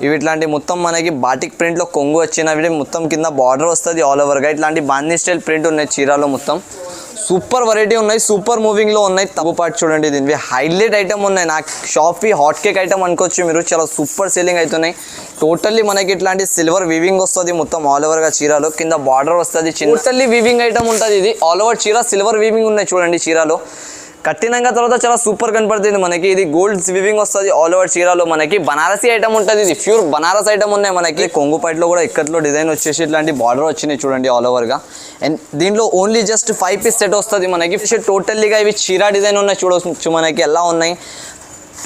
ఇవి ఇట్లాంటి మొత్తం మనకి బాటిక్ ప్రింట్లో కొంగు వచ్చినవి మొత్తం కింద బార్డర్ వస్తుంది ఆల్ ఓవర్గా. ఇట్లాంటి బాందీ స్టైల్ ప్రింట్ ఉన్నాయి చీరాలో మొత్తం. సూపర్ వెరైటీ ఉన్నాయి, సూపర్ మూవింగ్లో ఉన్నాయి. తప్పు పాటు చూడండి, దీనివి హైలైట్ ఐటమ్ ఉన్నాయి. నాకు షాప్కి హాట్ కేక్ ఐటమ్ అనుకోవచ్చు మీరు. చాలా సూపర్ సేలింగ్ అవుతున్నాయి. టోటల్లీ మనకి ఇట్లాంటి సిల్వర్ వీవింగ్ వస్తుంది మొత్తం ఆల్ ఓవర్గా చీరాలో. కింద బార్డర్ వస్తుంది, టోటల్లీ వీవింగ్ ఐటమ్ ఉంటుంది. ఇది ఆల్ ఓవర్ చీర సిల్వర్ వీవింగ్ ఉన్నాయి చూడండి చీరాలో. కట్టినాక తర్వాత చాలా సూపర్ కనపడుతుంది మనకి. ఇది గోల్డ్ వివింగ్ వస్తుంది ఆల్ ఓవర్ చీరాలో. మనకి బనారసీ ఐటమ్ ఉంటుంది, ఇది ప్యూర్ బనారస్ ఐటమ్ ఉన్నాయి మనకి. కొంగు పైట్లో కూడా ఇక్కట్లో డిజైన్ వచ్చేసి ఇట్లాంటి బార్డర్ వచ్చినాయి చూడండి ఆల్ ఓవర్గా. అండ్ దీంట్లో ఓన్లీ జస్ట్ 5 పీస్ సెట్ వస్తుంది మనకి. టోటల్లీగా ఇవి చీరా డిజైన్ ఉన్నాయి చూడవచ్చు మనకి ఎలా ఉన్నాయి.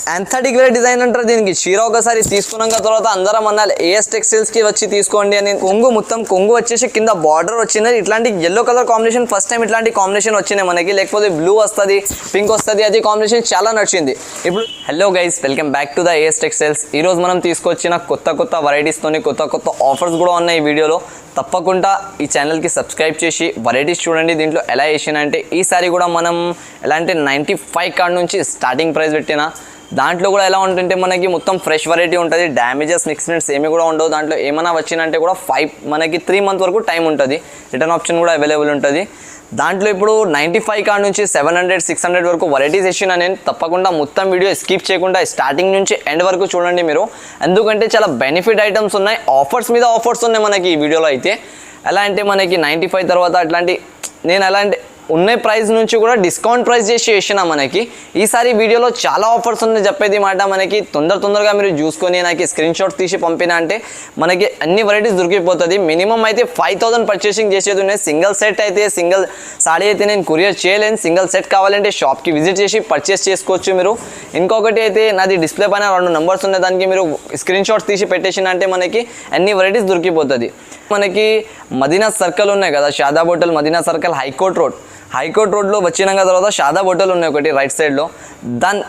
యాంథటిక్ వేర్ డిజైన్ అంటారు దీనికి. చీర ఒకసారి తీసుకున్నాక తర్వాత అందరం అన్నారు ఏఎస్ టెక్స్టైల్స్కి వచ్చి తీసుకోండి అని. కొంగు మొత్తం కొంగు వచ్చేసి కింద బార్డర్ వచ్చింది. ఇట్లాంటి yellow colour combination first time ఇట్లాంటి కాంబినేషన్ వచ్చినాయి మనకి. లేకపోతే బ్లూ వస్తుంది, పింక్ వస్తుంది, అది కాంబినేషన్ చాలా నచ్చింది. ఇప్పుడు hello guys, welcome back to the AS textiles. ఈరోజు మనం తీసుకొచ్చిన కొత్త వెరైటీస్తోని కొత్త ఆఫర్స్ కూడా ఉన్నాయి ఈ వీడియోలో. తప్పకుండా ఈ ఛానల్కి సబ్స్క్రైబ్ చేసి వెరైటీస్ చూడండి. దీంట్లో ఎలా చేసినంటే ఈసారి కూడా మనం ఎలా అంటే 95 కాడ నుంచి స్టార్టింగ్ ప్రైస్ పెట్టిన. దాంట్లో కూడా ఎలా ఉంటుంటే మనకి మొత్తం ఫ్రెష్ వెరైటీ ఉంటుంది. డ్యామేజెస్ మిక్స్మెంట్స్ ఏమి కూడా ఉండవు. దాంట్లో ఏమైనా వచ్చినంటే కూడా మనకి 3 మంత్ వరకు టైం ఉంటుంది. రిటర్న్ ఆప్షన్ కూడా అవైలబుల్ ఉంటుంది. దాంట్లో ఇప్పుడు 95 కాడ నుంచి 700, 600 వరకు వెరైటీస్ వేసిన నేను. తప్పకుండా మొత్తం వీడియో స్కిప్ చేయకుండా స్టార్టింగ్ నుంచి ఎండ్ వరకు చూడండి మీరు. ఎందుకంటే చాలా బెనిఫిట్ ఐటమ్స్ ఉన్నాయి, ఆఫర్స్ మీద ఆఫర్స్ ఉన్నాయి మనకి ఈ వీడియోలో. అయితే ఎలా అంటే మనకి 95 తర్వాత అట్లాంటి నేను ఎలా అంటే ఉన్న ప్రైస్ నుంచి కూడా డిస్కౌంట్ ప్రైస్ చేసి చేసిన మనకి. ఈసారి వీడియోలో చాలా ఆఫర్స్ ఉన్నాయి చెప్పేది మాట. మనకి తొందరగా మీరు చూసుకొని నాకు స్క్రీన్ షాట్ తీసి పంపిన అంటే మనకి అన్ని వెరైటీస్ దొరికిపోతుంది. మినిమం అయితే 5000 పర్చేసింగ్ చేసేది ఉన్నాయి. సింగిల్ సెట్ అయితే, సింగిల్ సాడీ అయితే నేను కొరియర్ చేయలేను. సింగిల్ సెట్ కావాలంటే షాప్కి విజిట్ చేసి పర్చేస్ చేసుకోవచ్చు మీరు. ఇంకొకటి అయితే నాది డిస్ప్లే పైన 2 నెంబర్స్ ఉన్నాయి, దానికి మీరు స్క్రీన్ షాట్స్ తీసి పెట్టేసిన అంటే మనకి అన్ని వెరైటీస్ దొరికిపోతుంది. మనకి మదీనా సర్కిల్ ఉన్నాయి కదా, Shadab hotel Madina circle, high court రోడ్లో వచ్చినాక తర్వాత షాదాబ్ హోటల్ ఉన్నాయి ఒకటి రైట్ సైడ్లో. దాని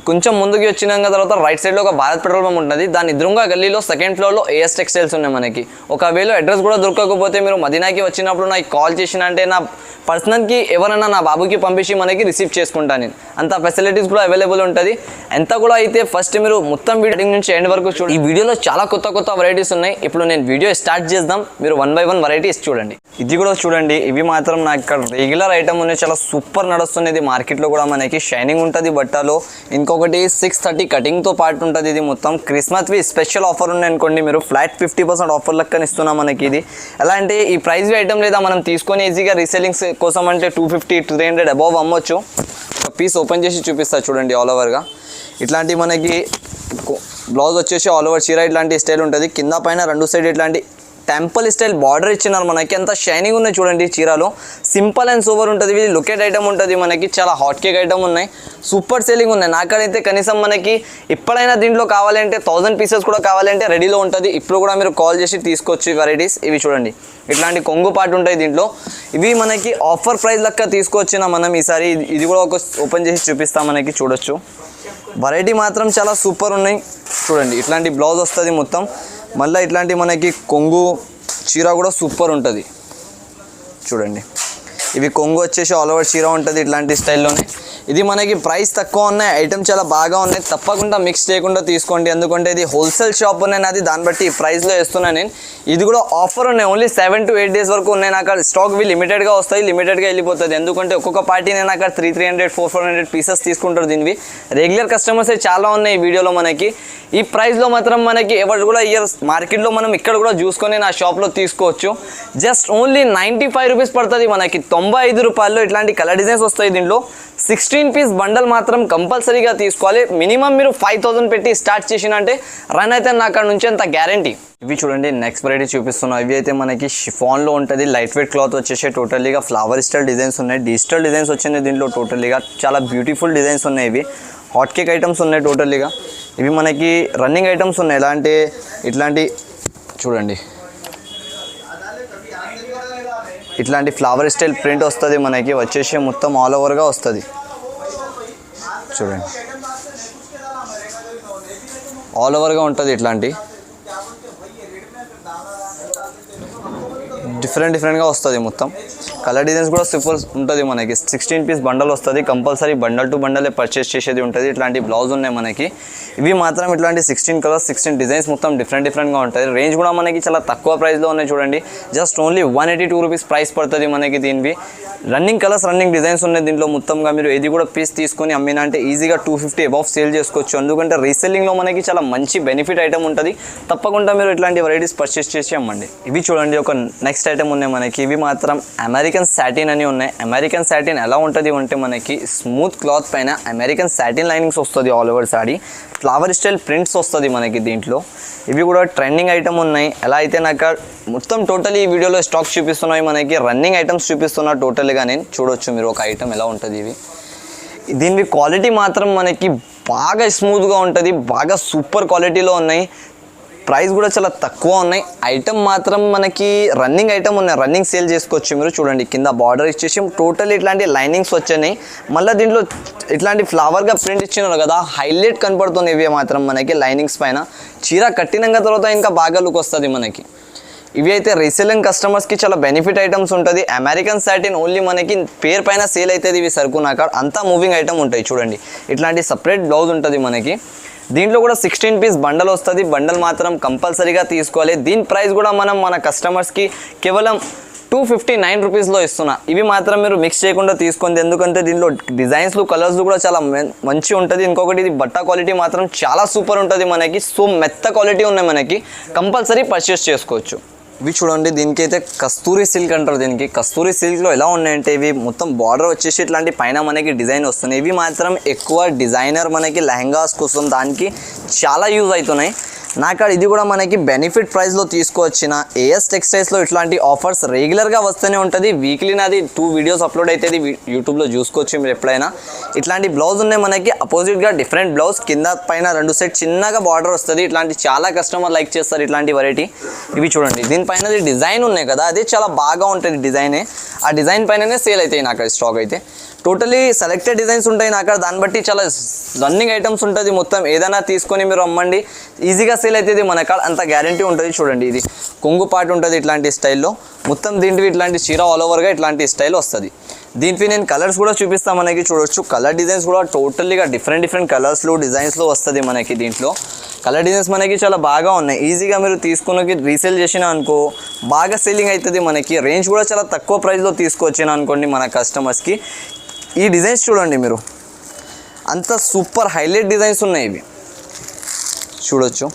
కొంచెం ముందుకి వచ్చినాక తర్వాత రైట్ సైడ్లో ఒక భారత్ పెట్రోల్ పంప్ ఉంటుంది. దాని ఎదురుగా గల్లీలో 2nd ఫ్లోర్లో ఏఎస్ టెక్స్టైల్స్ ఉన్నాయి మనకి. ఒకవేళ అడ్రస్ కూడా దొరకకపోతే మీరు మదీనాకి వచ్చినప్పుడు నాకు కాల్ చేసిన అంటే నా పర్సనల్కి ఎవరైనా నా బాబుకి పంపించి మనకి రిసీవ్ చేసుకుంటాను నేను. అంత ఫెసిలిటీస్ కూడా అవైలబుల్ ఉంటుంది. ఎంత కూడా అయితే ఫస్ట్ మీరు మొత్తం వీడియో నుంచి ఎండ్ వరకు చూడండి. ఈ వీడియోలో చాలా కొత్త వెరైటీస్ ఉన్నాయి. ఇప్పుడు నేను వీడియో స్టార్ట్ చేద్దాం. మీరు 1 by 1 వెరైటీస్ చూడండి. ఇది కూడా చూడండి. ఇవి మాత్రం నాకు ఇక్కడ రెగ్యులర్ ఐటమ్ ఉన్నాయి, చాలా సూపర్ నడుస్తున్నది మార్కెట్లో కూడా మనకి. షైనింగ్ ఉంటుంది బట్టలో. ఇంకొకటి 630 కటింగ్తో పాటు ఉంటుంది. ఇది మొత్తం క్రిస్మస్వి స్పెషల్ ఆఫర్ ఉన్నాయి అనుకోండి మీరు. ఫ్లాట్ 50% ఆఫర్ లెక్కన ఇస్తున్నాం మనకి. ఇది ఎలా అంటే ఈ ప్రైస్ ఐటమ్ లేదా మనం తీసుకొని ఈజీగా రీసెల్లింగ్స్ కోసం అంటే 250, 300 అబౌవ్ అమ్మొచ్చు. ఒక పీస్ ఓపెన్ చేసి చూపిస్తా చూడండి ఆల్ ఓవర్గా. ఇట్లాంటి మనకి బ్లౌజ్ వచ్చేసి ఆల్ ఓవర్ చీర ఇట్లాంటి స్టైల్ ఉంటుంది. కింద పైన 2 సైడ్ ఇట్లాంటి టెంపుల్ స్టైల్ బార్డర్ ఇచ్చినారు మనకి. ఎంత షైనింగ్ ఉన్నాయి చూడండి చీరలో. సింపుల్ అండ్ సూపర్ ఉంటుంది. ఇది లొకేట్ ఐటమ్ ఉంటుంది మనకి. చాలా హాట్ కేక్ ఐటమ్ ఉన్నాయి, సూపర్ సేలింగ్ ఉన్నాయి. నాకైతే కనీసం మనకి ఎప్పుడైనా దీంట్లో కావాలంటే 1000 పీసెస్ కూడా కావాలంటే రెడీలో ఉంటుంది. ఇప్పుడు కూడా మీరు కాల్ చేసి తీసుకోవచ్చు వెరైటీస్. ఇవి చూడండి, ఇట్లాంటి కొంగు పాటు ఉంటాయి దీంట్లో. ఇవి మనకి ఆఫర్ ప్రైస్ లెక్క తీసుకొచ్చిన మనం ఈసారి. ఇది కూడా ఒక ఓపెన్ చేసి చూపిస్తాం మనకి, చూడొచ్చు. వెరైటీ మాత్రం చాలా సూపర్ ఉన్నాయి చూడండి. ఇట్లాంటి బ్లౌజ్ వస్తుంది మొత్తం. మళ్ళీ ఇట్లాంటి మనకి కొంగు చీర కూడా సూపర్ ఉంటుంది చూడండి. ఇవి కొంగు వచ్చేసి ఆల్ ఓవర్ చీర ఉంటుంది ఇట్లాంటి స్టైల్లోనే. ఇది మనకి ప్రైస్ తక్కువ ఉన్నాయి, ఐటమ్ చాలా బాగా ఉన్నాయి. తప్పకుండా మిక్స్ చేయకుండా తీసుకోండి, ఎందుకంటే ఇది హోల్సేల్ షాప్ ఉన్నాయి నాది. దాన్ని బట్టి ఈ ప్రైస్లో వేస్తున్నాను నేను. ఇది కూడా ఆఫర్ ఉన్నాయి, ఓన్లీ 7 to 8 days వరకు ఉన్నాయి. నాకు అక్కడ స్టాక్వి లిమిటెడ్గా వస్తాయి, లిమిటెడ్గా వెళ్ళిపోతుంది. ఎందుకంటే ఒక్కొక్క పార్టీ నేను అక్కడ 300, 400 పీసెస్ తీసుకుంటారు దీనివి. రెగ్యులర్ కస్టమర్స్ చాలా ఉన్నాయి ఈ వీడియోలో మనకి. ఈ ప్రైస్లో మాత్రం మనకి ఎవరు కూడా ఇయర్ మార్కెట్లో మనం ఇక్కడ కూడా చూసుకొని నా షాప్లో తీసుకోవచ్చు. జస్ట్ ఓన్లీ 95 రూపీస్ పడుతుంది మనకి. 95 రూపాయల్లో ఇట్లాంటి కలర్ డిజైన్స్ వస్తాయి దీంట్లో. 16 పీస్ బండల్ మాత్రం కంపల్సరీగా తీసుకోవాలి. మినిమం మీరు 5000 పెట్టి స్టార్ట్ చేసినంటే రన్ అయితే నా అక్కడ నుంచి అంత గ్యారంటీ. ఇవి చూడండి, నెక్స్ట్ వెరైటీ చూపిస్తున్నాం. ఇవి అయితే మనకి షిఫాన్లో ఉంటుంది. లైట్ వెయిట్ క్లాత్ వచ్చేసి టోటల్లీగా ఫ్లవర్ స్టైల్ డిజైన్స్ ఉన్నాయి. డిజిటల్ డిజైన్స్ వచ్చింది దీంట్లో టోటల్లీగా. చాలా బ్యూటిఫుల్ డిజైన్స్ ఉన్నాయి. ఇవి హాట్ కేక్ ఐటమ్స్ ఉన్నాయి టోటల్లీగా. ఇవి మనకి రన్నింగ్ ఐటమ్స్ ఉన్నాయి. ఎలా అంటే ఇట్లాంటి చూడండి, ఇట్లాంటి ఫ్లవర్ స్టైల్ ప్రింట్ వస్తుంది మనకి. వచ్చేసి మొత్తం ఆల్ ఓవర్గా వస్తుంది చూడండి. ఆల్ ఓవర్గా ఉంటుంది. ఇట్లాంటి డిఫరెంట్గా వస్తుంది మొత్తం. కలర్ డిజైన్స్ కూడా సూపర్ ఉంటుంది మనకి. 16 పీస్ బండల్ వస్తుంది, కంపల్సరీ బండల్ టు బండలే పర్చేస్ చేసేది ఉంటుంది. ఇట్లాంటి బ్లౌజ్ ఉన్నాయి మనకి. ఇవి మాత్రం ఇట్లాంటి 16 కలర్స్ 16 డిజైన్స్ మొత్తం డిఫరెంట్గా ఉంటుంది. రేంజ్ కూడా మనకి చాలా తక్కువ ప్రైస్లో ఉన్నాయి చూడండి. జస్ట్ ఓన్లీ 182 రూపీస్ ప్రైస్ పడుతుంది మనకి. దీనివి రన్నింగ్ కలర్స్ రన్నింగ్ డిజైన్స్ ఉన్నాయి దీంట్లో మొత్తంగా. మీరు ఏది కూడా పీస్ తీసుకొని అమ్మినా అంటే ఈజీగా 250 అబౌవ్ సేల్ చేసుకోవచ్చు. ఎందుకంటే రీసెల్లింగ్లో మనకి చాలా మంచి బెనిఫిట్ ఐటమ్ ఉంటుంది. తప్పకుండా మీరు ఇట్లాంటి వెరైటీస్ పర్చేస్ చేసి అమ్మండి. ఇవి చూడండి, ఒక నెక్స్ట్ ఐటమ్ ఉన్నాయి మనకి. ఇవి మాత్రం అమెరికన్ సాటిన్ అని ఉన్నాయి. అమెరికన్ సాటిన్ ఎలా ఉంటుంది అంటే మనకి స్మూత్ క్లాత్ పైన అమెరికన్ సాటిన్ లైనింగ్స్ వస్తుంది. All over saree flower style prints వస్తుంది మనకి దీంట్లో. ఇవి కూడా ట్రెండింగ్ ఐటమ్ ఉన్నాయి. ఎలా అయితే నాకు మొత్తం టోటల్ ఈ వీడియోలో స్టాక్ చూపిస్తున్నాయి మనకి. రన్నింగ్ ఐటమ్స్ చూపిస్తున్నా టోటల్గా నేను. చూడొచ్చు మీరు ఒక ఐటమ్ ఎలా ఉంటుంది. ఇవి దీని క్వాలిటీ మాత్రం మనకి బాగా స్మూత్గా ఉంటుంది, బాగా సూపర్ క్వాలిటీలో ఉన్నాయి. ప్రైస్ కూడా చాలా తక్కువ ఉన్నాయి. ఐటమ్ మాత్రం మనకి రన్నింగ్ ఐటమ్ ఉన్నాయి, రన్నింగ్ సేల్ చేసుకోవచ్చు మీరు. చూడండి కింద బార్డర్ ఇచ్చేసి టోటల్ ఇట్లాంటి లైనింగ్స్ వచ్చాయి. మళ్ళీ దీంట్లో ఇట్లాంటి ఫ్లవర్గా ప్రింట్ ఇచ్చినారు కదా, హైలైట్ కనపడుతుంది ఇవి మాత్రం మనకి లైనింగ్స్ పైన. చీర కట్టినాక తర్వాత ఇంకా బాగా లుక్ వస్తుంది మనకి. ఇవి అయితే రీసెల్లింగ్ కస్టమర్స్కి చాలా బెనిఫిట్ ఐటమ్స్ ఉంటుంది. అమెరికన్ సాటిన్ ఓన్లీ మనకి పేరు పైన సేల్ అవుతుంది. ఇవి సరుకునాక అంతా మూవింగ్ ఐటమ్ ఉంటాయి. చూడండి ఇట్లాంటి సపరేట్ బ్లౌజ్ ఉంటుంది మనకి. దీంట్లో కూడా 16 పీస్ బండల్ వస్తుంది. బండల్ మాత్రం కంపల్సరీగా తీసుకోవాలి. దీని ప్రైస్ కూడా మనం మన కస్టమర్స్కి కేవలం 259 రూపీస్లో ఇస్తున్నా. ఇవి మాత్రం మీరు మిక్స్ చేయకుండా తీసుకోండి, ఎందుకంటే దీంట్లో డిజైన్స్లు కలర్స్లు కూడా చాలా మంచి ఉంటుంది. ఇంకొకటి ఇది బట్ట క్వాలిటీ మాత్రం చాలా సూపర్ ఉంటుంది మనకి. సో మెత్త క్వాలిటీ ఉన్నాయి మనకి, కంపల్సరీ పర్చేస్ చేసుకోవచ్చు. ఇవి చూడండి, దీనికైతే కస్తూరి సిల్క్ అంటారు. దీనికి కస్తూరి సిల్క్లో ఎలా ఉన్నాయంటే ఇవి మొత్తం బార్డర్ వచ్చేసి ఇట్లాంటి పైన మనకి డిజైన్ వస్తున్నాయి. ఇవి మాత్రం ఎక్కువ డిజైనర్ మనకి లెహంగాస్ కోసం దానికి చాలా యూజ్ అవుతున్నాయి. నాకు ఇది కూడా మనకి బెనిఫిట్ ప్రైస్లో తీసుకువచ్చిన ఏఎస్ టెక్స్టైల్స్లో ఇట్లాంటి ఆఫర్స్ రెగ్యులర్గా వస్తూనే ఉంటుంది. వీక్లీ నాది 2 వీడియోస్ అప్లోడ్ అవుతుంది, యూట్యూబ్లో చూసుకోవచ్చు మీరు ఎప్పుడైనా. ఇట్లాంటి బ్లౌజ్ ఉన్నాయి మనకి. అపోజిట్గా డిఫరెంట్ బ్లౌజ్, కింద పైన 2 సెట్ చిన్నగా బార్డర్ వస్తుంది. ఇట్లాంటి చాలా కస్టమర్ లైక్ చేస్తారు ఇట్లాంటి వెరైటీ. ఇవి చూడండి, దీనిపైన డిజైన్ ఉన్నాయి కదా, అది చాలా బాగా ఉంటుంది డిజైనే. ఆ డిజైన్ పైననే సేల్ అవుతాయి నాకు స్టాక్ అయితే. టోటలీ సెలెక్టెడ్ డిజైన్స్ ఉంటాయి నాకు. దాన్ని బట్టి చాలా రన్నింగ్ ఐటమ్స్ ఉంటుంది. మొత్తం ఏదైనా తీసుకొని మీరు అమ్మండి, ఈజీగా సేల్ అవుతుంది మన కాడ, అంత గ్యారంటీ ఉంటుంది. చూడండి ఇది కొంగు పాటు ఉంటుంది ఇట్లాంటి స్టైల్లో. మొత్తం దీంట్లో ఇట్లాంటి చీర ఆల్ ఓవర్గా ఇట్లాంటి స్టైల్ వస్తుంది. దీనికి నేను కలర్స్ కూడా చూపిస్తాను మనకి. చూడొచ్చు కలర్ డిజైన్స్ కూడా టోటల్లీగా డిఫరెంట్ కలర్స్లో డిజైన్స్లో వస్తుంది మనకి. దీంట్లో కలర్ డిజైన్స్ మనకి చాలా బాగా ఉన్నాయి. ఈజీగా మీరు తీసుకుని రీసేల్ చేసినా అనుకో బాగా సెల్లింగ్ అవుతుంది మనకి. రేంజ్ కూడా చాలా తక్కువ ప్రైస్లో తీసుకొచ్చినా అనుకోండి మన కస్టమర్స్కి. ఈ డిజైన్స్ చూడండి మీరు, అంత సూపర్ హైలైట్ డిజైన్స్ ఉన్నాయి. ఇవి చూడొచ్చు,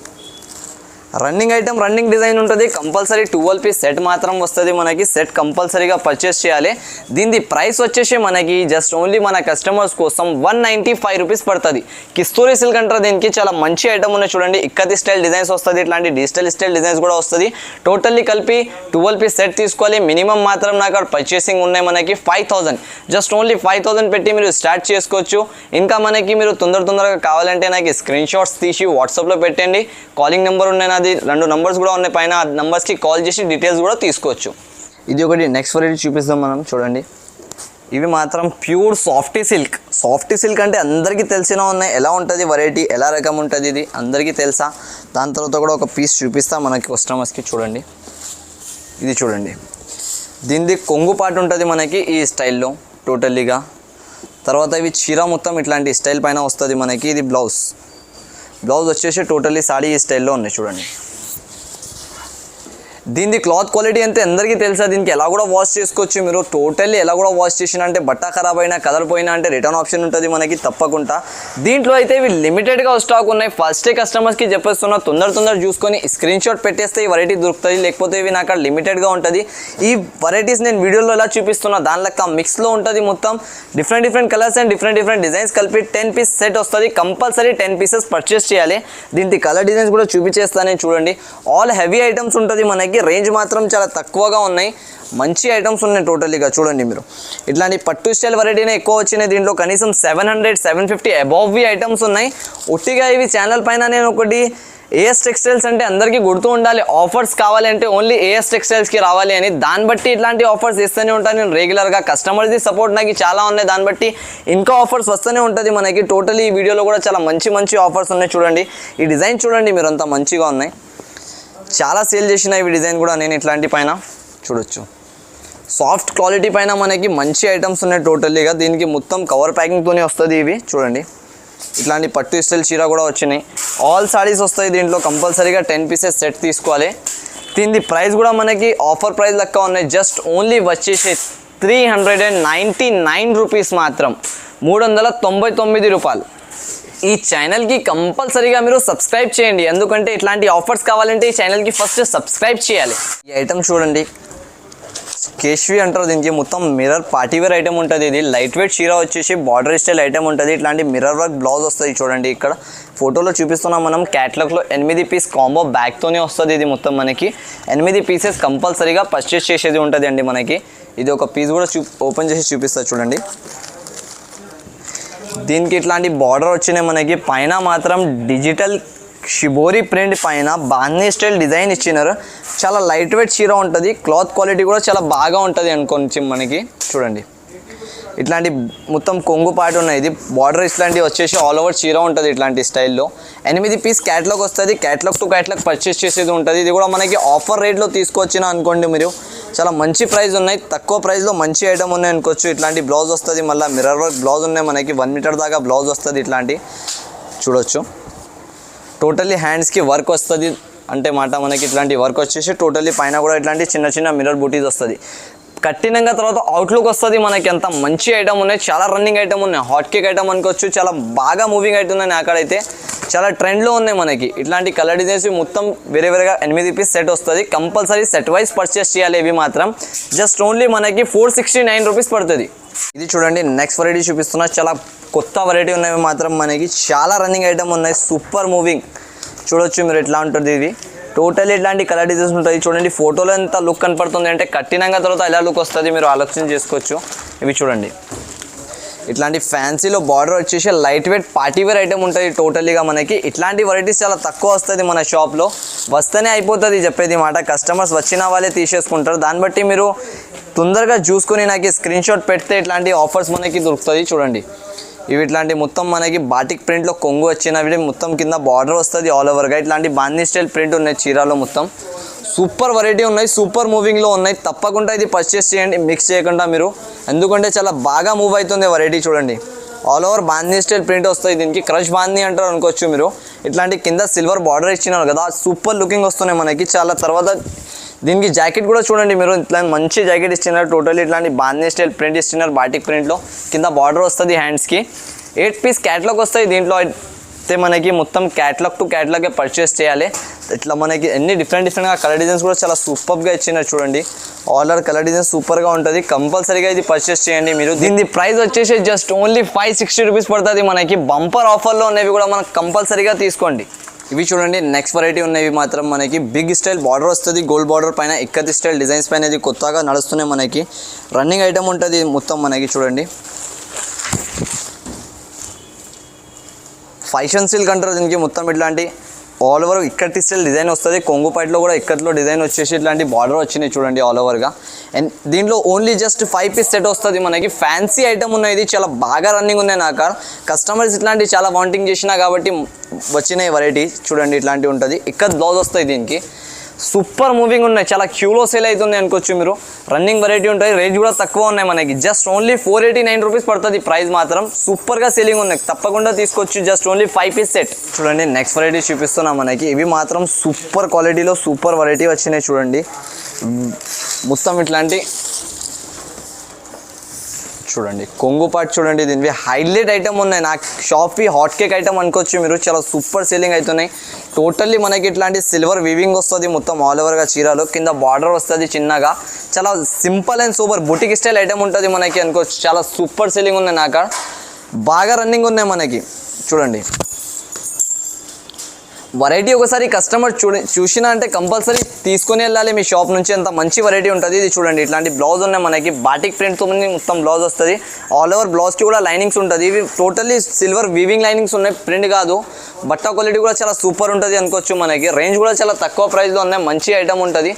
రన్నింగ్ ఐటమ్ రన్నింగ్ డిజైన్ ఉంటుంది. కంపల్సరీ 12 పీస్ సెట్ మాత్రం వస్తుంది మనకి. సెట్ కంపల్సరీగా పర్చేస్ చేయాలి. దీని ప్రైస్ వచ్చేసి మనకి జస్ట్ ఓన్లీ మన కస్టమర్స్ కోసం 195 రూపీస్ పడుతుంది. కిస్తూరి సిల్క్ అంటారు దీనికి. చాలా మంచి ఐటమ్ ఉన్నాయి చూడండి. ఇక్కతి స్టైల్ డిజైన్స్ వస్తుంది, ఇట్లాంటి డిజిటల్ స్టైల్ డిజైన్స్ కూడా వస్తుంది. టోటల్లీ కలిపి 12 పీస్ సెట్ తీసుకోవాలి. మినిమం మాత్రం నాకు పర్చేసింగ్ ఉన్నాయి మనకి 5000. జస్ట్ ఓన్లీ 5000 పెట్టి మీరు స్టార్ట్ చేసుకోవచ్చు. ఇంకా మనకి మీరు తొందరగా కావాలంటే నాకు స్క్రీన్ షాట్స్ తీసి వాట్సాప్లో పెట్టండి. కాలింగ్ నెంబర్ ఉన్నాయి, అది 2 నంబర్స్ కూడా ఉన్నాయి పైన. ఆ నంబర్స్కి కాల్ చేసి డీటెయిల్స్ కూడా తీసుకోవచ్చు. ఇది ఒకటి నెక్స్ట్ వెరైటీ చూపిస్తాం మనం. చూడండి ఇవి మాత్రం pure softy silk. Softy silk అంటే అందరికీ తెలిసిన ఉన్నాయి. ఎలా ఉంటుంది వెరైటీ, ఎలా రకం ఉంటుంది ఇది అందరికీ తెలుసా. దాని తర్వాత కూడా ఒక పీస్ చూపిస్తాం మనకి కస్టమర్స్కి. చూడండి ఇది చూడండి, దీనిది కొంగు పాటు ఉంటుంది మనకి ఈ స్టైల్లో టోటల్లీగా. తర్వాత ఇవి చీర మొత్తం ఇట్లాంటి స్టైల్ పైన వస్తుంది మనకి. ఇది బ్లౌజ్ వచ్చేసి టోటల్లీ సాడీ ఈ స్టైల్లో ఉన్నాయి చూడండి. దీని క్లాత్ క్వాలిటీ అంతే అందరికీ తెలుసా. దీనికి ఎలా కూడా వాష్ చేసుకోవచ్చు మీరు. టోటల్లీ ఎలా కూడా వాష్ చేసినా అంటే బట్ట ఖరాబ్ అయినా కలర్ పోయినా అంటే రిటర్న్ ఆప్షన్ ఉంటుంది మనకి తప్పకుండా. దీంట్లో అయితే ఇవి లిమిటెడ్గా స్టాక్ ఉన్నాయి. ఫస్టే కస్టమర్స్కి చెప్పేస్తున్నా, తొందర చూసుకొని స్క్రీన్ షాట్ పెట్టేస్తే ఈ వెరైటీ దొరుకుతుంది. లేకపోతే ఇవి నాకు లిమిటెడ్గా ఉంటుంది. ఈ వెరైటీస్ నేను వీడియోలో ఎలా చూపిస్తున్నా దానిలో మిక్స్లో ఉంటుంది. మొత్తం different colours and different designs కలిపి 10 పీస్ సెట్ వస్తుంది. కంపల్సరీ 10 పీసెస్ పర్చేస్ చేయాలి. దీనికి కలర్ డిజైన్స్ కూడా చూపించేస్తానే చూడండి. ఆల్ హెవీ ఐటమ్స్ ఉంటుంది మనకి. రేంజ్ మాత్రం చాలా తక్కువగా ఉన్నాయి. మంచి ఐటమ్స్ ఉన్నాయి టోటల్లీగా. చూడండి మీరు, ఇట్లాంటి పట్టు స్టైల్ వెరైటీనే ఎక్కువ వచ్చినాయి. దీంట్లో కనీసం 700-750 అబౌవ్ ఐటమ్స్ ఉన్నాయి. ఒట్టిగా ఇవి ఛానల్ పైన నేను ఒకటి ఏఎస్ టెక్స్టైల్స్ అంటే అందరికీ గుర్తు ఉండాలి. ఆఫర్స్ కావాలి అంటే ఓన్లీ ఏఎస్ టెక్స్టైల్స్కి రావాలి అని. దాన్ని బట్టి ఇట్లాంటి ఆఫర్స్ ఇస్తూనే ఉంటాను నేను రెగ్యులర్గా. కస్టమర్స్ది సపోర్ట్ నాకు చాలా ఉన్నాయి. దాన్ని బట్టి ఇంకా ఆఫర్స్ వస్తూనే ఉంటుంది మనకి. టోటలీ ఈ వీడియోలో కూడా చాలా మంచి ఆఫర్స్ ఉన్నాయి. చూడండి ఈ డిజైన్ చూడండి మీరు, అంత మంచిగా ఉన్నాయి. చాలా సేల్ చేసిన ఇవి డిజైన్ కూడా నేను ఇట్లాంటి పైన చూడొచ్చు. సాఫ్ట్ క్వాలిటీ పైన మనకి మంచి ఐటమ్స్ ఉన్నాయి టోటల్లీగా. దీనికి మొత్తం కవర్ ప్యాకింగ్తోనే వస్తుంది. ఇవి చూడండి, ఇట్లాంటి పట్టు స్టైల్ చీర కూడా వచ్చినాయి. ఆల్ సారీస్ వస్తాయి దీంట్లో. కంపల్సరీగా 10 పీసెస్ సెట్ తీసుకోవాలి. దీని ప్రైస్ కూడా మనకి ఆఫర్ ప్రైస్ లెక్క ఉన్నాయి. జస్ట్ ఓన్లీ వచ్చేసి 399 రూపీస్ మాత్రం, 399 రూపాయలు. ఈ ఛానల్కి కంపల్సరీగా మీరు సబ్స్క్రైబ్ చేయండి, ఎందుకంటే ఇట్లాంటి ఆఫర్స్ కావాలంటే ఈ ఛానల్కి ఫస్ట్ సబ్స్క్రైబ్ చేయాలి. ఈ ఐటమ్ చూడండి, కేశ్వి అంటారు దీనికి. మొత్తం మిర్రర్ పార్టీవేర్ ఐటమ్ ఉంటుంది. ఇది లైట్ వెయిట్ చీర వచ్చేసి బార్డర్ స్టైల్ ఐటమ్ ఉంటుంది. ఇట్లాంటి మిర్రర్ వర్క్ బ్లౌజ్ వస్తుంది చూడండి. ఇక్కడ ఫోటోలో చూపిస్తున్నాం మనం. క్యాటలాగ్లో 8 పీస్ కాంబో బ్యాగ్తోనే వస్తుంది. ఇది మొత్తం మనకి 8 పీసెస్ కంపల్సరీగా పర్చేస్ చేసేది ఉంటుంది అండి మనకి. ఇది ఒక పీస్ కూడా ఓపెన్ చేసి చూపిస్తా చూడండి. దీనికి ఇట్లాంటి బార్డర్ వచ్చినాయి మనకి. పైన మాత్రం డిజిటల్ షిబోరి ప్రింట్ పైన బాందీ స్టైల్ డిజైన్ ఇచ్చినారు. చాలా లైట్ వెయిట్ చీర ఉంటుంది. క్లాత్ క్వాలిటీ కూడా చాలా బాగా ఉంటుంది అనుకోవచ్చు మనకి. చూడండి, ఇట్లాంటి మొత్తం కొంగు పాటు ఉన్నాయి. ఇది బార్డర్ ఇట్లాంటివి వచ్చేసి ఆల్ ఓవర్ చీర ఉంటుంది ఇట్లాంటి స్టైల్లో. 8 పీస్ క్యాటలాగ్ వస్తుంది. క్యాటలాగ్ టు క్యాటలాగ్ పర్చేస్ చేసేది ఉంటుంది. ఇది కూడా మనకి ఆఫర్ రేట్లో తీసుకొచ్చిన అనుకోండి మీరు. చాలా మంచి ప్రైస్ ఉన్నాయి, తక్కువ ప్రైస్లో మంచి ఐటమ్ ఉన్నాయి అనుకోవచ్చు. ఇట్లాంటి బ్లౌజ్ వస్తుంది. మళ్ళీ మిర్రర్ వర్క్ బ్లౌజ్ ఉన్నాయి మనకి. 1 మీటర్ దాకా బ్లౌజ్ వస్తుంది. ఇట్లాంటి చూడొచ్చు. టోటల్లీ హ్యాండ్స్కి వర్క్ వస్తుంది అంటే మాట మనకి. ఇట్లాంటి వర్క్ వచ్చేసి టోటల్లీ పైన కూడా ఇట్లాంటి చిన్న చిన్న మిర్రర్ బూటీస్ వస్తుంది. కట్టినంగా తర్వాత అవుట్లుక్ వస్తుంది మనకి. ఎంత మంచి ఐటమ్ ఉన్నాయి, చాలా రన్నింగ్ ఐటమ్ ఉన్నాయి. హాట్ కేక్ ఐటమ్ అనుకోవచ్చు. చాలా బాగా మూవింగ్ అవుతున్నాయి. అక్కడైతే చాలా ట్రెండ్లో ఉన్నాయి మనకి. ఇట్లాంటి కలర్ డిజైన్స్ మొత్తం వేరే వేరేగా 8 పీస్ సెట్ వస్తుంది. కంపల్సరీ సెట్ వైజ్ పర్చేస్ చేయాలి. ఇవి మాత్రం జస్ట్ ఓన్లీ మనకి 469 రూపీస్ పడుతుంది. ఇది చూడండి, నెక్స్ట్ వెరైటీ చూపిస్తున్నా. చాలా కొత్త వెరైటీ ఉన్నాయి మాత్రం మనకి. చాలా రన్నింగ్ ఐటమ్ ఉన్నాయి, సూపర్ మూవింగ్. చూడొచ్చు మీరు ఎట్లా ఉంటుంది. ఇది టోటల్ ఇట్లాంటి కలర్ డిజైన్స్ ఉంటుంది. చూడండి, ఫోటోలో ఎంత లుక్ కనపడుతుంది అంటే కట్టినంగా తర్వాత ఎలా లుక్ వస్తుంది మీరు ఆలోచన చేసుకోవచ్చు. ఇవి చూడండి, ఇట్లాంటి ఫ్యాన్సీలో బార్డర్ వచ్చేసి లైట్ వెయిట్ పార్టీవేర్ ఐటమ్ ఉంటుంది టోటలీగా మనకి. ఇట్లాంటి వెరైటీస్ చాలా తక్కువ వస్తుంది మన షాప్లో. వస్తేనే అయిపోతుంది చెప్పేది మాట. కస్టమర్స్ వచ్చిన వాళ్ళే తీసేసుకుంటారు. దాన్ని బట్టి మీరు తొందరగా చూసుకొని నాకు స్క్రీన్ షాట్ పెడితే ఇట్లాంటి ఆఫర్స్ మనకి దొరుకుతుంది. చూడండి, ఇవి ఇట్లాంటి మొత్తం మనకి బాటిక్ ప్రింట్లో కొంగు వచ్చినవి. మొత్తం కింద బార్డర్ వస్తుంది ఆల్ ఓవర్గా. ఇట్లాంటి బాందీ స్టైల్ ప్రింట్ ఉన్నాయి చీరాలో. మొత్తం సూపర్ వెరైటీ ఉన్నాయి, సూపర్ మూవింగ్లో ఉన్నాయి. తప్పకుండా ఇది పర్చేస్ చేయండి, మిక్స్ చేయకుండా మీరు, ఎందుకంటే చాలా బాగా మూవ్ అవుతుంది వెరైటీ. చూడండి, ఆల్ ఓవర్ బాందీ స్టైల్ ప్రింట్ వస్తుంది. దీనికి క్రష్ బాందీ అంటారు అనుకోవచ్చు మీరు. ఇట్లాంటి కింద సిల్వర్ బార్డర్ ఇచ్చినారు కదా, సూపర్ లుకింగ్ వస్తున్నాయి మనకి. చాలా తర్వాత దీనికి జాకెట్ కూడా చూడండి మీరు. ఇట్లా మంచి జాకెట్ ఇచ్చినారు. టోటల్ ఇట్లాంటి బాందీ స్టైల్ ప్రింట్ ఇచ్చినారు బాటిక్ ప్రింట్లో. కింద బార్డర్ వస్తుంది హ్యాండ్స్కి. 8 పీస్ క్యాటలాగ్ వస్తాయి దీంట్లో. అయితే మనకి మొత్తం క్యాటలాగ్ టు క్యాటలాగే పర్చేస్ చేయాలి. ఇట్లా మనకి ఎన్ని డిఫరెంట్గా కలర్ డిజైన్స్ కూడా చాలా సూపర్గా ఇచ్చినారు. చూడండి, ఆల్ ఓవర్ కలర్ డిజైన్స్ సూపర్గా ఉంటుంది. కంపల్సరీగా ఇది పర్చేస్ చేయండి మీరు. దీని ప్రైస్ వచ్చేసి జస్ట్ ఓన్లీ 560 రూపీస్ పడుతుంది మనకి. బంపర్ ఆఫర్లో ఉన్నవి కూడా మనకు కంపల్సరీగా తీసుకోండి. ఇవి చూడండి, నెక్స్ట్ వెరైటీ ఉన్నవి మాత్రం మనకి. బిగ్ స్టైల్ బార్డర్ వస్తుంది, గోల్డ్ బార్డర్ పైన ఇక్కత్ స్టైల్ డిజైన్స్ పైన. ఇది కొత్తగా నడుస్తున్నాయి మనకి. రన్నింగ్ ఐటమ్ ఉంటుంది మొత్తం మనకి. చూడండి, ఫ్యాషన్ సిల్క్ అంటారు దీనికి. మొత్తం ఇట్లాంటి all over ikat style design వస్తుంది. కొంగుపాటిలో కూడా ఇక్కత్లో డిజైన్ వచ్చేసి ఇట్లాంటి బార్డర్ వచ్చినాయి చూడండి ఆల్ ఓవర్గా. అండ్ దీంట్లో ఓన్లీ జస్ట్ 5 పీస్ సెట్ వస్తుంది మనకి. ఫ్యాన్సీ ఐటమ్ ఉన్నాయి. ఇది చాలా బాగా రన్నింగ్ ఉన్నాయి నాకు. కస్టమర్స్ ఇట్లాంటి చాలా వాంటింగ్ చేసినా కాబట్టి వచ్చినాయి వెరైటీ. చూడండి, ఇట్లాంటివి ఉంటుంది. ఇక్కత్ బ్లౌజ్ వస్తాయి దీనికి. సూపర్ మూవింగ్ ఉన్నాయి. చాలా క్యూలో సేల్ అవుతుంది అనుకోవచ్చు మీరు. రన్నింగ్ వెరైటీ ఉంటాయి. రేంజ్ కూడా తక్కువ ఉన్నాయి మనకి. జస్ట్ ఓన్లీ 489 రూపీస్ పడుతుంది ప్రైస్ మాత్రం. సూపర్గా సేలింగ్ ఉన్నాయి, తప్పకుండా తీసుకోవచ్చు. Just only 5 piece set. చూడండి, నెక్స్ట్ వెరైటీ చూపిస్తున్నాం మనకి. ఇవి మాత్రం సూపర్ క్వాలిటీలో సూపర్ వెరైటీ వచ్చినాయి చూడండి. మొత్తం ఇట్లాంటి చూడండి, కొంగు పార్ట్ చూడండి. దీనివి హైలైట్ ఐటమ్ ఉన్నాయి. నాకు షాప్కి హాట్ కేక్ ఐటమ్ అనుకోవచ్చు మీరు. చాలా సూపర్ సేలింగ్ అవుతున్నాయి. టోటల్లీ మనకి ఇట్లాంటి సిల్వర్ వీవింగ్ వస్తుంది మొత్తం ఆల్ ఓవర్గా చీరలో. కింద బార్డర్ వస్తుంది చిన్నగా. చాలా simple and super boutique style item ఉంటుంది మనకి అనుకోవచ్చు. చాలా సూపర్ సేలింగ్ ఉన్నాయి నాకు. బాగా రన్నింగ్ ఉన్నాయి మనకి. చూడండి, వెరైటీ ఒకసారి కస్టమర్ చూసినా అంటే కంపల్సరీ తీసుకొని వెళ్ళాలి మీ షాప్ నుంచి. అంత మంచి వెరైటీ ఉంటుంది. ఇది చూడండి, ఇట్లాంటి బ్లౌజ్ ఉన్నాయి మనకి. బాటిక్ ప్రింట్తో మొత్తం బ్లౌజ్ వస్తుంది. ఆల్ ఓవర్ బ్లౌజ్కి కూడా లైనింగ్స్ ఉంటుంది. ఇవి టోటల్లీ సిల్వర్ వీవింగ్ లైనింగ్స్ ఉన్నాయి, ప్రింట్ కాదు. బట్ట క్వాలిటీ కూడా చాలా సూపర్ ఉంటుంది అనుకోవచ్చు మనకి. రేంజ్ కూడా చాలా తక్కువ ప్రైస్లో ఉన్నాయి. మంచి ఐటమ్ ఉంటుంది.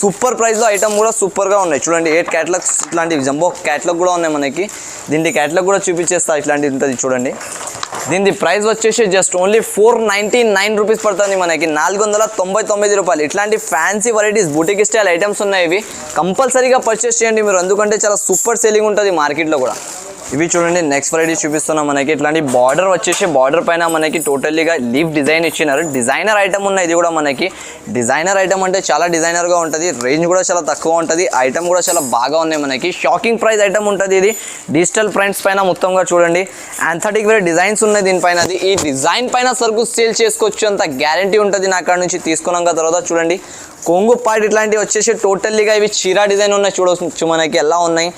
సూపర్ ప్రైస్లో ఐటమ్ కూడా సూపర్గా ఉన్నాయి. చూడండి, 8 క్యాటలాగ్స్ ఇట్లాంటి జంబో క్యాటలాగ్ కూడా ఉన్నాయి మనకి. దీంట్లో క్యాటలాగ్ కూడా చూపించేస్తా. ఇట్లాంటివి ఉంటుంది చూడండి. దీని ప్రైస్ వచ్చేసి జస్ట్ ఓన్లీ 499 రూపీస్ పడుతుంది మనకి, 499 రూపాయలు. ఇట్లాంటి fancy varieties boutique style items ఉన్నాయి, ఇవి కంపల్సరీగా పర్చేస్ చేయండి మీరు, ఎందుకంటే చాలా సూపర్ సేలింగ్ ఉంటుంది మార్కెట్లో కూడా. ఇవి చూడండి నెక్స్ట్ వెరైటీ చూపిస్తున్నాం మనకి. ఇట్లాంటి బార్డర్ వచ్చేసి బార్డర్ పైన మనకి టోటల్లీగా లీఫ్ డిజైన్ ఇచ్చినారు. డిజైనర్ ఐటమ్ ఉన్నాయి ఇది కూడా మనకి. డిజైనర్ ఐటమ్ అంటే చాలా డిజైనర్గా ఉంటుంది, రేంజ్ కూడా చాలా తక్కువ ఉంటుంది, ఐటమ్ కూడా చాలా బాగా ఉన్నాయి మనకి. షాకింగ్ ప్రైస్ ఐటమ్ ఉంటుంది ఇది. డిజిటల్ ప్రింట్స్ పైన మొత్తంగా చూడండి యాంథటిక్ వేరే డిజైన్స్ ఉన్నాయి దీనిపైన. ఈ డిజైన్ పైన సరుకు సేల్ చేసుకోవచ్చు అంత గ్యారంటీ ఉంటుంది నా అక్కడ నుంచి తీసుకున్నాక. తర్వాత చూడండి కొంగు పార్ట్ ఇట్లాంటివి వచ్చేసి టోటల్లీగా ఇవి చీరా డిజైన్ ఉన్నాయి చూడవచ్చు మనకి ఎలా ఉన్నాయి.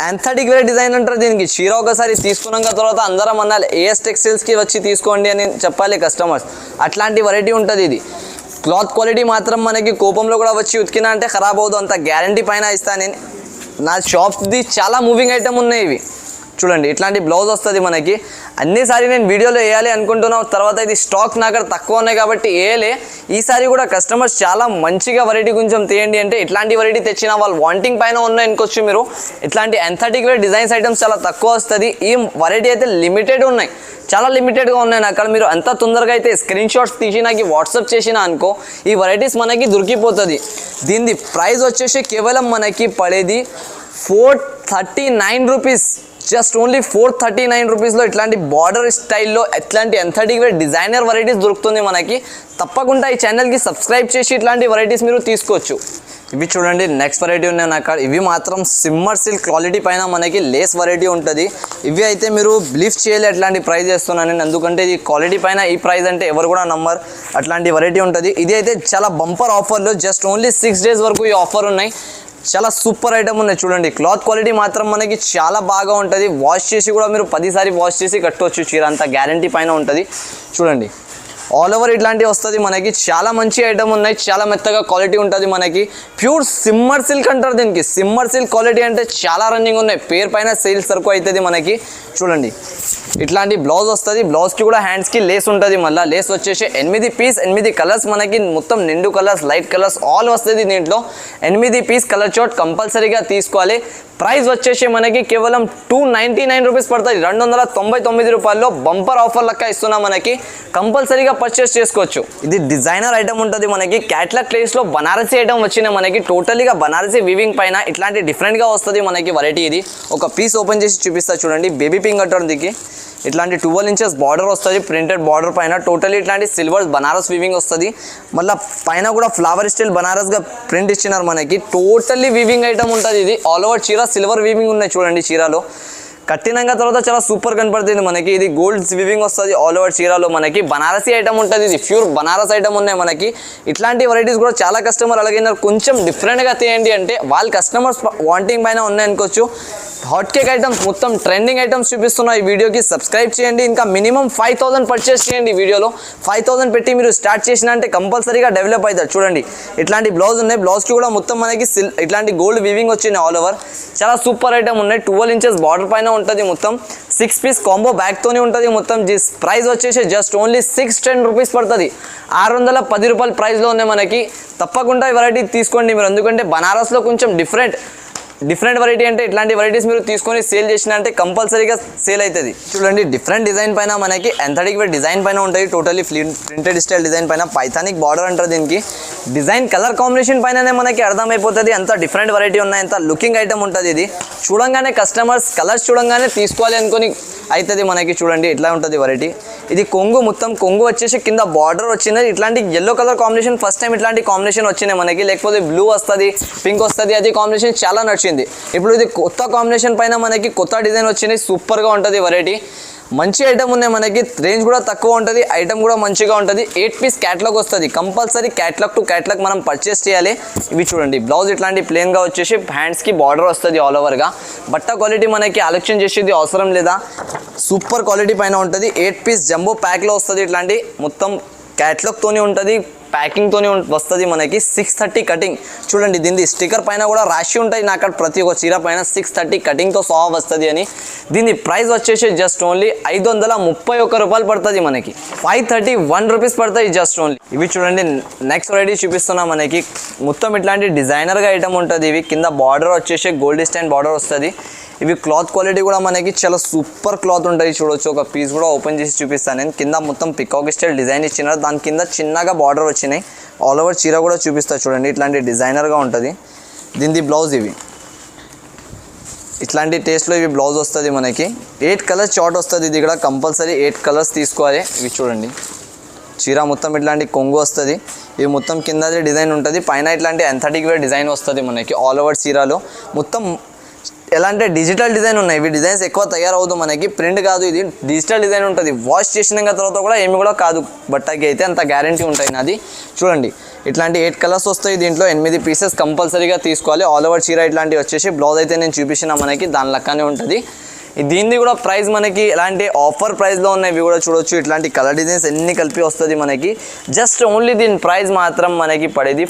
యాంథటిక్ వేరే డిజైన్ అంటారు దీనికి. చీర ఒకసారి తీసుకున్నాక తర్వాత అందరం అన్నాలి ఏఎస్ టెక్స్టైల్స్కి వచ్చి తీసుకోండి అని చెప్పాలి కస్టమర్స్, అట్లాంటి వెరైటీ ఉంటుంది ఇది. క్లాత్ క్వాలిటీ మాత్రం మనకి కోపంలో కూడా వచ్చి ఉతికినా అంటే ఖరాబ్ అవ్వదు, అంత గ్యారంటీ పైన ఇస్తాను నేను. నా షాప్ది చాలా మూవింగ్ ఐటమ్ ఉన్నాయి ఇవి చూడండి. ఇట్లాంటి బ్లౌజ్ వస్తుంది మనకి. అన్నిసారి నేను వీడియోలో వేయాలి అనుకుంటున్నాను, తర్వాత ఇది స్టాక్ నా దగ్గర తక్కువ ఉన్నాయి కాబట్టి వేయలే. ఈసారి కూడా కస్టమర్స్ చాలా మంచిగా వెరైటీ కొంచెం తీయండి అంటే ఇట్లాంటి వెరైటీ తెచ్చిన వాళ్ళు వాంటింగ్ పైన ఉన్నాయి అనుకోవచ్చు మీరు. ఇట్లాంటి యాంథటిక్ వేర్ డిజైన్స్ ఐటమ్స్ చాలా తక్కువ వస్తుంది. ఈ వెరైటీ అయితే లిమిటెడ్ ఉన్నాయి, చాలా లిమిటెడ్గా ఉన్నాయి అక్కడ. మీరు అంత తొందరగా అయితే స్క్రీన్ షాట్స్ తీసి నాకు వాట్సాప్ చేసినా అనుకో ఈ వెరైటీస్ మనకి దొరికిపోతుంది. దీని ప్రైస్ వచ్చేసి కేవలం మనకి పడేది 439 రూపీస్, జస్ట్ ఓన్లీ 439 రూపీస్లో ఇట్లాంటి బార్డర్ స్టైల్లో ఇట్లాంటి యాంథటిక్ వేర్ డిజైనర్ వెరైటీస్ దొరుకుతుంది మనకి. తప్పకుండా ఈ ఛానల్కి సబ్స్క్రైబ్ చేసి ఇట్లాంటి వెరైటీస్ మీరు తీసుకోవచ్చు. ఇవి చూడండి నెక్స్ట్ వెరైటీ ఉన్నాయి నాకు. ఇవి మాత్రం సిమ్మర్ సిల్క్ క్వాలిటీ పైన మనకి లేస్ వెరైటీ ఉంటుంది. ఇవి అయితే మీరు బిలీవ్ చేయలే అట్లాంటి ప్రైస్ చేస్తున్నాను నేను, ఎందుకంటే ఇది క్వాలిటీ పైన ఈ ప్రైస్ అంటే ఎవరు కూడా నమ్మరు, అట్లాంటి వెరైటీ ఉంటుంది. ఇది అయితే చాలా బంపర్ ఆఫర్లో జస్ట్ ఓన్లీ 6 డేస్ వరకు ఈ ఆఫర్ ఉన్నాయి. చాలా సూపర్ ఐటమ్ ఉన్నాయి చూడండి. క్లాత్ క్వాలిటీ మాత్రం మనకి చాలా బాగా ఉంటుంది. వాష్ చేసి కూడా మీరు 10 సారి వాష్ చేసి కట్టవచ్చు చీర, అంత గ్యారంటీ పైన ఉంటుంది చూడండి. ఆల్ ఓవర్ ఇట్లాంటివి వస్తుంది మనకి. చాలా మంచి ఐటమ్ ఉన్నాయి, చాలా మెత్తగా క్వాలిటీ ఉంటుంది మనకి. ప్యూర్ సిమ్మర్ సిల్క్ అంటారు దీనికి. సిమ్మర్ సిల్క్ క్వాలిటీ అంటే చాలా రన్నింగ్ ఉన్నాయి, పేరు పైన సేల్స్ సరుకు అవుతుంది మనకి. చూడండి ఇట్లాంటి బ్లౌజ్ వస్తుంది, బ్లౌజ్కి కూడా హ్యాండ్స్కి లేస్ ఉంటుంది. మళ్ళీ లేస్ వచ్చేసి 8 పీస్ 8 కలర్స్ మనకి, మొత్తం నిండు కలర్స్ లైట్ కలర్స్ ఆల్ వస్తుంది దీంట్లో. 8 పీస్ కలర్ చార్ట్ కంపల్సరీగా తీసుకోవాలి. ప్రైస్ వచ్చేసి మనకి కేవలం 299 రూపీస్ పడుతుంది, 299 రూపాయల్లో బంపర్ ఆఫర్ లెక్క ఇస్తున్నాం మనకి. కంపల్సరీగా పర్చేస్ చేసుకోవచ్చు. ఇది డిజైనర్ ఐటమ్ ఉంటుంది మనకి. క్యాట్లాగ్ ప్లేస్లో బనారసీ ఐటమ్ వచ్చినాయి మనకి. టోటలీగా బనారసీ వీవింగ్ పైన ఇట్లాంటి డిఫరెంట్గా వస్తుంది మనకి వెరైటీ. ఇది ఒక పీస్ ఓపెన్ చేసి చూపిస్తా చూడండి. బేబీ పింక్ అంటారు దీనికి. ఇట్లాంటి 12 ఇంచెస్ బార్డర్ వస్తుంది, ప్రింటెడ్ బార్డర్ పైన టోటలీ ఇట్లాంటి సిల్వర్ బనారస్ వీవింగ్ వస్తుంది. మళ్ళీ పైన కూడా ఫ్లవర్ స్టైల్ బనారస్గా ప్రింట్ ఇచ్చినారు మనకి. టోటల్లీ వీవింగ్ ఐటమ్ ఉంటుంది ఇది. ఆల్ ఓవర్ చీర సిల్వర్ వీవింగ్ ఉన్నాయి చూడండి చీరలో. కట్టినాక తర్వాత చాలా సూపర్ కనపడుతుంది మనకి. ఇది గోల్డ్ వీవింగ్ వస్తుంది ఆల్ ఓవర్ చీరలో మనకి. బనారసీ ఐటమ్ ఉంటుంది ఇది, ప్యూర్ బనారస్ ఐటమ్ ఉన్నాయి మనకి. ఇట్లాంటి వెరైటీస్ కూడా చాలా కస్టమర్ అలాగే కొంచెం డిఫరెంట్గా తీయండి అంటే వాళ్ళ కస్టమర్స్ వాంటింగ్ పైన ఉన్నాయి అనుకోవచ్చు. హాట్ కేక్ ఐటమ్స్ మొత్తం ట్రెండింగ్ ఐటమ్స్ చూపిస్తున్నా ఈ వీడియోకి. సబ్స్క్రైబ్ చేయండి. ఇంకా మినిమం 5000 పర్చేస్ చేయండి వీడియోలో. 5000 పెట్టి మీరు స్టార్ట్ చేసిన అంటే కంపల్సరీగా డెవలప్ అవుతారు. చూడండి ఇట్లాంటి బ్లౌజ్ ఉన్నాయి, బ్లౌజ్కి కూడా మొత్తం మనకి ఇట్లాంటి గోల్డ్ వీవింగ్ వచ్చింది ఆల్ ఓవర్. చాలా సూపర్ ఐటమ్ ఉన్నాయి. 12 ఇంచెస్ బార్డర్ పైన ఉంటుంది మొత్తం. 6 పీస్ కాంబో బ్యాగ్తోనే ఉంటుంది మొత్తం. ప్రైస్ వచ్చేసి జస్ట్ ఓన్లీ 610 రూపీస్ పడుతుంది, 610 రూపాయల ప్రైస్లో ఉన్నాయి మనకి. తప్పకుండా ఈ వెరైటీ తీసుకోండి మీరు, ఎందుకంటే బనారస్లో కొంచెం డిఫరెంట్ వెరైటీ అంటే ఇట్లాంటి వెరైటీస్ మీరు తీసుకొని సేల్ చేసిన అంటే కంపల్సరీగా సేల్ అవుతుంది. చూడండి డిఫరెంట్ డిజైన్ పైన మనకి యాంథటిక్ వేర్ డిజైన్ పైన ఉంటుంది. టోటలీ ప్రింటెడ్ స్టైల్ డిజైన్ పైన పైథానిక్ బార్డర్ అంటారు దీనికి. డిజైన్ కలర్ కాంబినేషన్ పైననే మనకి అర్థమైపోతుంది అంత డిఫరెంట్ వెరైటీ ఉన్నాయి, అంత లుకింగ్ ఐటమ్ ఉంటుంది ఇది. చూడంగానే కస్టమర్స్ కలర్స్ చూడంగానే తీసుకోవాలి అనుకొని అవుతుంది మనకి. చూడండి ఇట్లా ఉంటుంది వెరైటీ. ఇది కొంగు, మొత్తం కొంగు వచ్చేసి కింద బార్డర్ వచ్చింది. ఇట్లాంటి yellow colour combination first time ఇట్లాంటి కాంబినేషన్ వచ్చినాయి మనకి. లేకపోతే బ్లూ వస్తుంది, పింక్ వస్తుంది, అది కాంబినేషన్ చాలా నచ్చింది. ఇప్పుడు ఇది కొత్త కాంబినేషన్ పైన మనకి కొత్త డిజైన్ వచ్చింది, సూపర్గా ఉంటుంది వెరైటీ. మంచి ఐటమ్ ఉన్నాయి మనకి, రేంజ్ కూడా తక్కువ ఉంటుంది, ఐటమ్ కూడా మంచిగా ఉంటుంది. 8 పీస్ క్యాట్లాగ్ వస్తుంది, కంపల్సరీ క్యాట్లాగ్ టు క్యాట్లాగ్ మనం పర్చేస్ చేయాలి. ఇవి చూడండి బ్లౌజ్ ఇట్లాంటి ప్లెయిన్గా వచ్చేసి హ్యాండ్స్కి బార్డర్ వస్తుంది ఆల్ ఓవర్గా. బట్ట క్వాలిటీ మనకి ఆలోచన చేసేది అవసరం లేదా, సూపర్ క్వాలిటీ పైన ఉంటుంది. 8 పీస్ జంబో ప్యాక్లో వస్తుంది. ఇట్లాంటి మొత్తం క్యాట్లాగ్తోనే ఉంటుంది, ప్యాకింగ్తోనే వస్తుంది మనకి. 630 కటింగ్ చూడండి. దీని స్టిక్కర్ పైన కూడా రాసి ఉంటాయి నాకు ప్రతి ఒక్క చీర పైన 630 కటింగ్తో సహా వస్తుంది అని. దీని ప్రైస్ వచ్చేసి జస్ట్ ఓన్లీ 531 రూపాయలు పడుతుంది మనకి. 531 రూపీస్ పడుతుంది జస్ట్ ఓన్లీ. ఇవి చూడండి నెక్స్ట్ వెరైటీ చూపిస్తున్నా మనకి. మొత్తం ఇట్లాంటి డిజైనర్గా ఐటమ్ ఉంటుంది. ఇవి కింద బార్డర్ వచ్చేసి గోల్డ్ స్టైన్ బార్డర్ వస్తుంది. ఇవి క్లాత్ క్వాలిటీ కూడా మనకి చాలా సూపర్ క్లాత్ ఉంటుంది. చూడొచ్చు, ఒక పీస్ కూడా ఓపెన్ చేసి చూపిస్తాను నేను. కింద మొత్తం పికాక్ స్టైల్ డిజైన్ ఇచ్చినారు, దాని కింద చిన్నగా బార్డర్ వచ్చినాయి. ఆల్ ఓవర్ చీర కూడా చూపిస్తా చూడండి, ఇట్లాంటి డిజైనర్గా ఉంటుంది. దీనిది బ్లౌజ్, ఇవి ఇట్లాంటి టేస్ట్లో ఇవి బ్లౌజ్ వస్తుంది మనకి. 8 కలర్స్ చార్ట్ వస్తుంది. ఇది కూడా కంపల్సరీ 8 కలర్స్ తీసుకోవాలి. ఇవి చూడండి, చీర మొత్తం ఇట్లాంటి కొంగు వస్తుంది. ఇవి మొత్తం కింద డిజైన్ ఉంటుంది, పైన ఇట్లాంటి ఎంథటిక్ వేర్ డిజైన్ వస్తుంది మనకి. ఆల్ ఓవర్ చీరలో మొత్తం ఎలా అంటే డిజిటల్ డిజైన్ ఉన్నాయి. ఇవి డిజైన్స్ ఎక్కువ తయారవుతుంది మనకి, ప్రింట్ కాదు, ఇది డిజిటల్ డిజైన్ ఉంటుంది. వాష్ చేసిన తర్వాత కూడా ఏమి కూడా కాదు బట్టకి, అయితే అంత గ్యారంటీ ఉంటాయి నాది. చూడండి, ఇట్లాంటి 8 కలర్స్ వస్తాయి. దీంట్లో 8 పీసెస్ కంపల్సరీగా తీసుకోవాలి. ఆల్ ఓవర్ చీర ఇట్లాంటివి వచ్చేసి బ్లౌజ్ అయితే నేను చూపించిన మనకి దాని లెక్కనే ఉంటుంది. దీనిది కూడా ప్రైస్ మనకి ఎలాంటి ఆఫర్ ప్రైస్లో ఉన్నాయి. ఇవి కూడా చూడొచ్చు, ఇట్లాంటి కలర్ డిజైన్స్ ఎన్ని కలిపి వస్తుంది మనకి. జస్ట్ ఓన్లీ దీని ప్రైస్ మాత్రం మనకి పడేది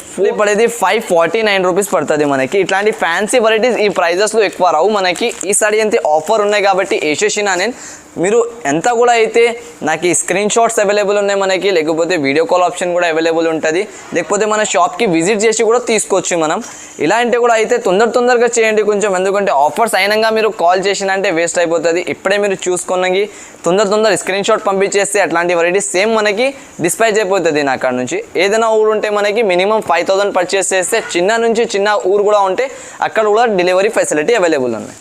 549 రూపీస్ పడుతుంది మనకి. ఇట్లాంటి ఫ్యాన్సీ వెరైటీస్ ఈ ప్రైజెస్లో ఎక్కువ రావు మనకి. ఈసారి ఎంత ఆఫర్ ఉన్నాయి కాబట్టి వేసేసిన నేను. మీరు ఎంత కూడా అయితే నాకు ఈ స్క్రీన్ షాట్స్ అవైలబుల్ ఉన్నాయి మనకి, లేకపోతే వీడియో కాల్ ఆప్షన్ కూడా అవైలబుల్ ఉంటుంది, లేకపోతే మన షాప్కి విజిట్ చేసి కూడా తీసుకోవచ్చు మనం. ఇలాంటి కూడా అయితే తొందరగా చేయండి కొంచెం, ఎందుకంటే ఆఫర్స్ అయినాక మీరు కాల్ చేసినంటే వేస్ట్ అయిపోతుంది. ఇప్పుడే మీరు చూసుకున్నకి తొందర స్క్రీన్ షాట్ పంపించేస్తే అట్లాంటి వెరైటీస్ సేమ్ మనకి డిస్పాచ్ అయిపోతుంది. నా కాడ నుంచి ఏదైనా ఊరు ఉంటే మనకి మినిమం 5000 పర్చేస్ చేస్తే, చిన్న నుంచి చిన్న ఊరు కూడా ఉంటే అక్కడ కూడా డెలివరీ ఫెసిలిటీ అవైలబుల్ ఉన్నాయి.